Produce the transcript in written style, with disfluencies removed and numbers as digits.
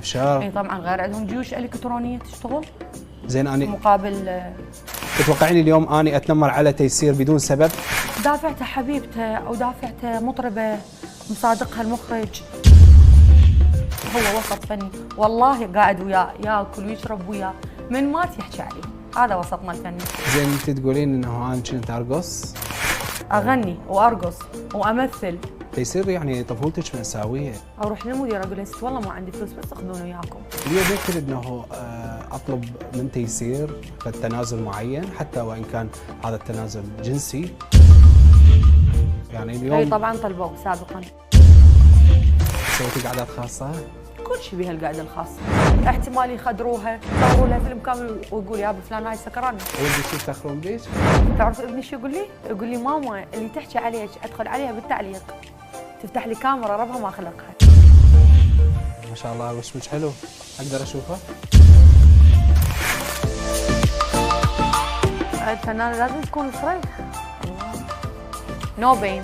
ابشار. اي طبعا غير عندهم جيوش الكترونيه تشتغل. زين اني مقابل تتوقعيني اليوم اني اتنمر على تيسير بدون سبب؟ دافعته حبيبته او دافعته مطربه مصادقها المخرج. هو وسط فني والله، قاعد وياه ياكل ويشرب وياه، من مات يحكي عليه، هذا وسطنا الفني. زين انت تقولين انه انا كنت ارقص؟ اغني وارقص وامثل. تيسير يعني طفولتك مأساوية. اروح للمدير اقول له ست والله ما عندي فلوس بس اخذونه وياكم. اليوم ممكن انه اطلب من تيسير تنازل معين حتى وان كان هذا التنازل جنسي. يعني اليوم اي طبعا طلبوا سابقا. سويتي قعدات خاصة؟ كل شيء بها القعده الخاصه. احتمال يخدروها يصوروا لها فيلم كامل ويقول يا ابو فلان هاي سكران. ودك يفتخرون بيك؟ تعرف ابني شو يقول لي؟ يقول لي ماما اللي تحكي عليك ادخل عليها بالتعليق تفتح لي كاميرا ربها ما خلقها. ما شاء الله وشمك حلو، اقدر اشوفه؟ الفنانه لازم تكون صريح. نو بين.